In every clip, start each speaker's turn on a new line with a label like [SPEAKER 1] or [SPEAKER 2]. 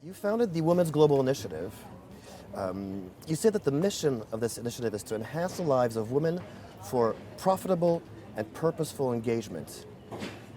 [SPEAKER 1] You founded the Women's Global Initiative. You say that the mission of this initiative is to enhance the lives of women for profitable and purposeful engagement.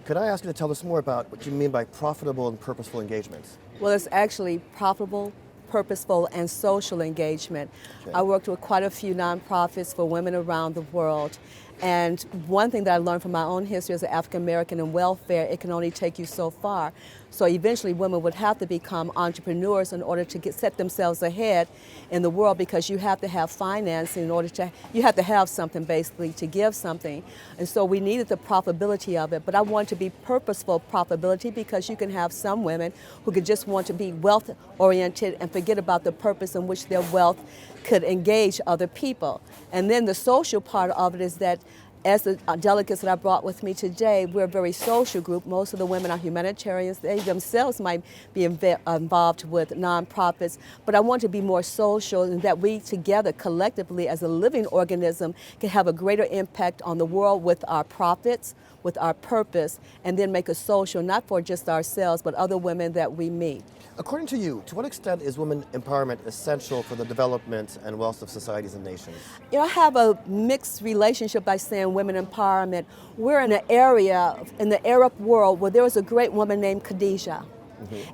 [SPEAKER 1] Could I ask you to tell us more about what you mean by profitable and purposeful engagement?
[SPEAKER 2] Well, it's actually profitable, purposeful, and social engagement.
[SPEAKER 1] Okay.
[SPEAKER 2] I worked with quite a few nonprofits for women around the world. And one thing that I learned from my own history as an African American in welfare, it can only take you so far. So eventually women would have to become entrepreneurs in order to set themselves ahead in the world, because you have to have financing in order to, you have to have something basically to give something. And so we needed the profitability of it, but I want to be purposeful profitability, because you can have some women who could just want to be wealth oriented and forget about the purpose in which their wealth could engage other people. And then the social part of it is that as the delegates that I brought with me today, we're a very social group. Most of the women are humanitarians. They themselves might be involved with nonprofits, but I want to be more social, and that we together collectively as a living organism can have a greater impact on the world with our profits, with our purpose, and then make a social, not for just ourselves, but other women that we meet.
[SPEAKER 1] According to you, to what extent is women empowerment essential for the development and wealth of societies and nations?
[SPEAKER 2] You know, I have a mixed relationship by saying women empowerment. We're in an area in the Arab world where there was a great woman named Khadijah.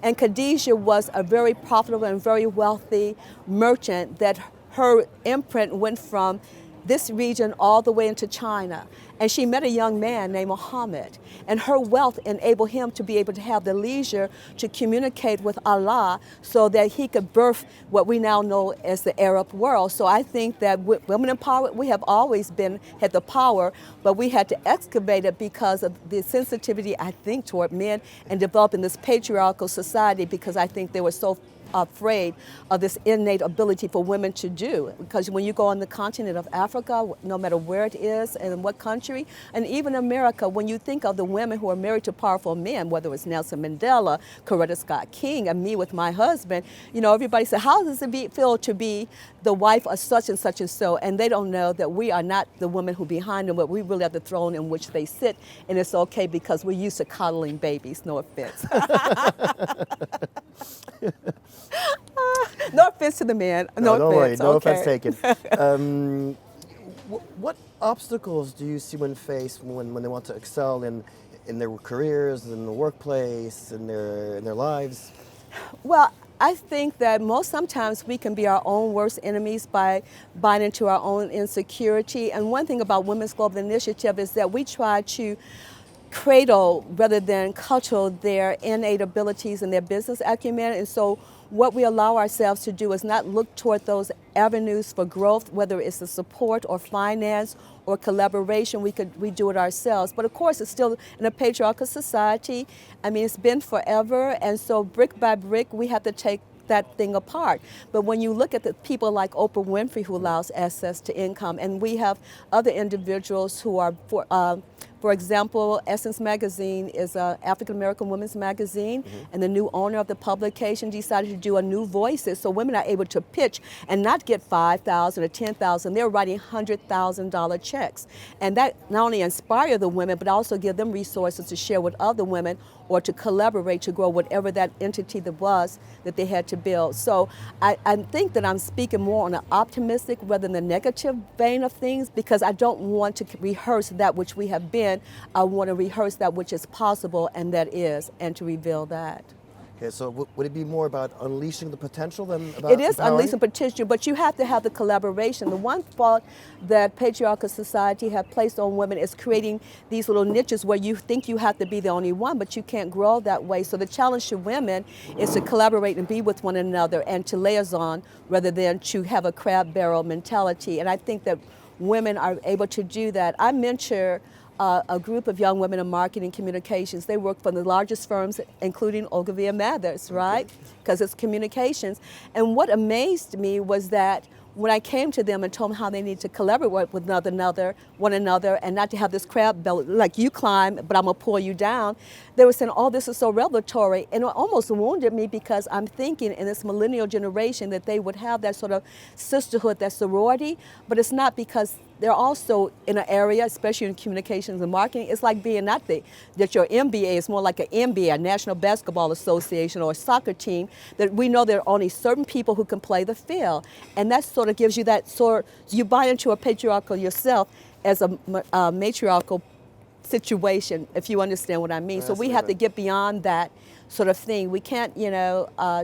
[SPEAKER 2] And Khadijah was a very profitable and very wealthy merchant that her imprint went from this region all the way into China. And she met a young man named Muhammad, and her wealth enabled him to be able to have the leisure to communicate with Allah so that he could birth what we now know as the Arab world. So I think that women empowerment, we have always had the power, but we had to excavate it because of the sensitivity, I think, toward men and developing this patriarchal society, because I think they were so afraid of this innate ability for women to do. Because when you go on the continent of Africa, no matter where it is and what country, and even America, when you think of the women who are married to powerful men, whether it's Nelson Mandela, Coretta Scott King, and me with my husband, you know, everybody says, how does it feel to be the wife of such and such and so? And they don't know that we are not the women who behind them, but we really are the throne in which they sit. And it's okay because we're used to coddling babies, no offense. No offense to the man. No
[SPEAKER 1] don't
[SPEAKER 2] offense.
[SPEAKER 1] worry, no
[SPEAKER 2] okay.
[SPEAKER 1] offense taken. What obstacles do you see women face when they want to excel in their careers, in the workplace, in their lives?
[SPEAKER 2] Well, I think that sometimes we can be our own worst enemies by buying into our own insecurity. And one thing about Women's Global Initiative is that we try to cradle rather than culture their innate abilities and their business acumen. And so what we allow ourselves to do is not look toward those avenues for growth, whether it's the support or finance or collaboration. We do it ourselves. But of course, it's still in a patriarchal society. I mean, it's been forever. And so brick by brick, we have to take that thing apart. But when you look at the people like Oprah Winfrey, who allows access to income, and we have other individuals who are, for example, Essence Magazine is an African-American women's magazine, and the new owner of the publication decided to do a new Voices, so women are able to pitch and not get $5,000 or $10,000. They're writing $100,000 checks. And that not only inspire the women, but also give them resources to share with other women or to collaborate to grow whatever that entity that was that they had to build. So I think that I'm speaking more on an optimistic rather than the negative vein of things, because I don't want to rehearse that which we have been. I want to rehearse that which is possible and that is, and to reveal that.
[SPEAKER 1] Okay, so would it be more about unleashing the potential than about
[SPEAKER 2] It is
[SPEAKER 1] empowering?
[SPEAKER 2] unleashing potential, but you have to have the collaboration. The one fault that patriarchal society have placed on women is creating these little niches where you think you have to be the only one, but you can't grow that way. So the challenge to women is to collaborate and be with one another and to liaison rather than to have a crab barrel mentality. And I think that women are able to do that. I mentor a group of young women in marketing communications. They work for the largest firms, including Ogilvy and Mathers, right? Because it's communications. And what amazed me was that when I came to them and told them how they need to collaborate with one another, and not to have this crab belly, like you climb, but I'm gonna pull you down, they were saying, oh, this is so revelatory. And it almost wounded me, because I'm thinking in this millennial generation that they would have that sort of sisterhood, that sorority, but it's not, because they're also in an area, especially in communications and marketing. It's like being that your MBA is more like an NBA, a National Basketball Association, or a soccer team, that we know there are only certain people who can play the field. And that sort of gives you you buy into a patriarchal yourself as a matriarchal situation, if you understand what I mean. So we have to get beyond that sort of thing. We can't,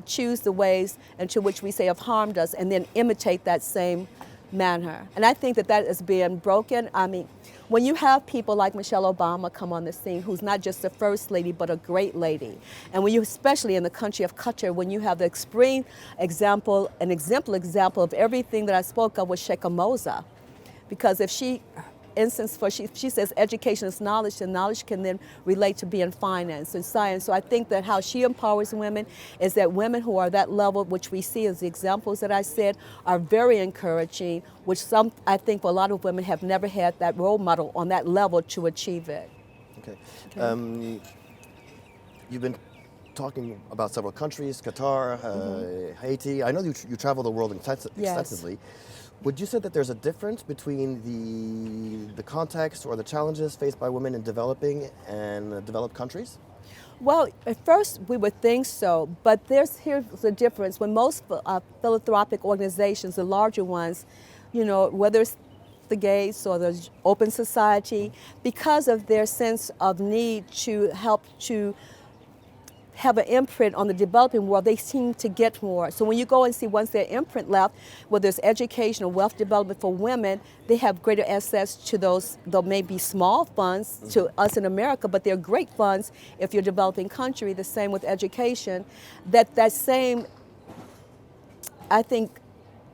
[SPEAKER 2] choose the ways into which we say have harmed us and then imitate that same manner. And I think that is being broken. I mean, when you have people like Michelle Obama come on the scene, who's not just the first lady, but a great lady, and when you, especially in the country of Qatar, when you have the extreme example, an exemplary example of everything that I spoke of with Sheikh Moza, because if she says education is knowledge, and knowledge can then relate to being finance and science. So I think that how she empowers women is that women who are that level, which we see as the examples that I said, are very encouraging, which I think for a lot of women have never had that role model on that level to achieve it.
[SPEAKER 1] Okay. You've been talking about several countries, Qatar, Haiti. I know you travel the world extensively. Would you say that there's a difference between the context or the challenges faced by women in developing and developed countries?
[SPEAKER 2] Well, at first we would think so, but here's the difference. When most philanthropic organizations, the larger ones, whether it's the Gates or the Open Society, because of their sense of need to help to have an imprint on the developing world, they seem to get more. So when you go and see once their imprint left, whether it's education or wealth development for women, they have greater access to those, though maybe small funds to us in America, but they're great funds if you're a developing country. The same with education. That same, I think,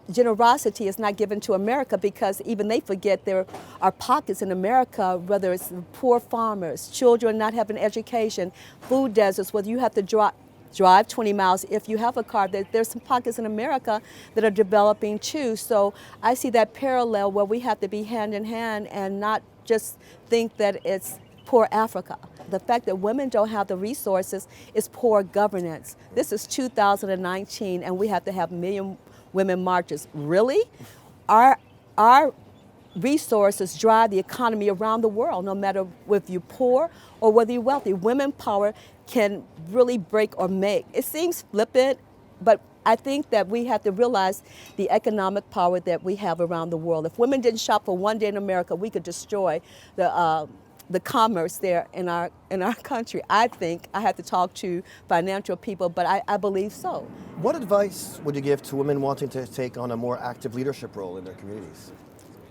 [SPEAKER 2] generosity is not given to America, because even they forget there are pockets in America, whether it's poor farmers, children not having education, food deserts, whether you have to drive 20 miles if you have a car. There's some pockets in America that are developing too. So I see that parallel where we have to be hand in hand and not just think that it's poor Africa. The fact that women don't have the resources is poor governance. This is 2019 and we have to have million women marches. Really? Our resources drive the economy around the world, no matter if you're poor or whether you're wealthy. Women power can really break or make. It seems flippant, but I think that we have to realize the economic power that we have around the world. If women didn't shop for one day in America, we could destroy the commerce there in our country. I think I have to talk to financial people, but I believe so.
[SPEAKER 1] What advice would you give to women wanting to take on a more active leadership role in their communities?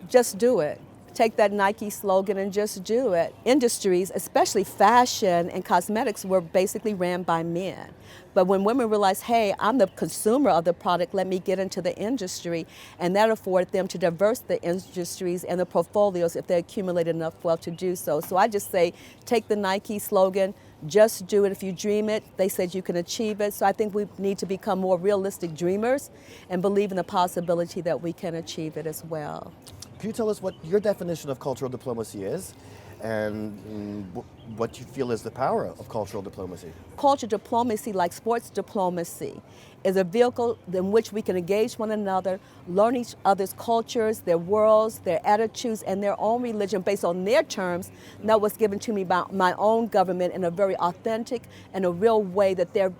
[SPEAKER 2] Just do it. Take that Nike slogan and just do it. Industries, especially fashion and cosmetics, were basically ran by men. But when women realize, hey, I'm the consumer of the product, let me get into the industry, and that afforded them to diverse the industries and the portfolios if they accumulate enough wealth to do so. So I just say, take the Nike slogan, just do it. If you dream it, they said you can achieve it. So I think we need to become more realistic dreamers and believe in the possibility that we can achieve it as well.
[SPEAKER 1] Can you tell us what your definition of cultural diplomacy is and what you feel is the power of cultural diplomacy?
[SPEAKER 2] Cultural diplomacy, like sports diplomacy, is a vehicle in which we can engage one another, learn each other's cultures, their worlds, their attitudes, and their own religion based on their terms, not what's given to me by my own government, in a very authentic and a real way that their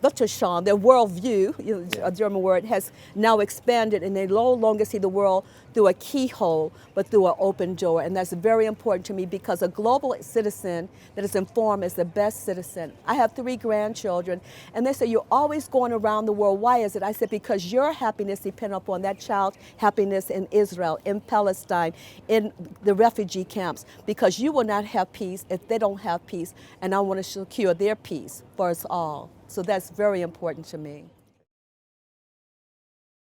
[SPEAKER 2] Weltanschauung, their worldview, a German word, has now expanded, and they no longer see the world through a keyhole, but through an open door. And that's very important to me, because a global citizen that is informed is the best citizen. I have 3 grandchildren, and they say, you're always going around the world. Why is it? I said, because your happiness depends upon that child's happiness in Israel, in Palestine, in the refugee camps, because you will not have peace if they don't have peace, and I want to secure their peace for us all. So that's very important to me.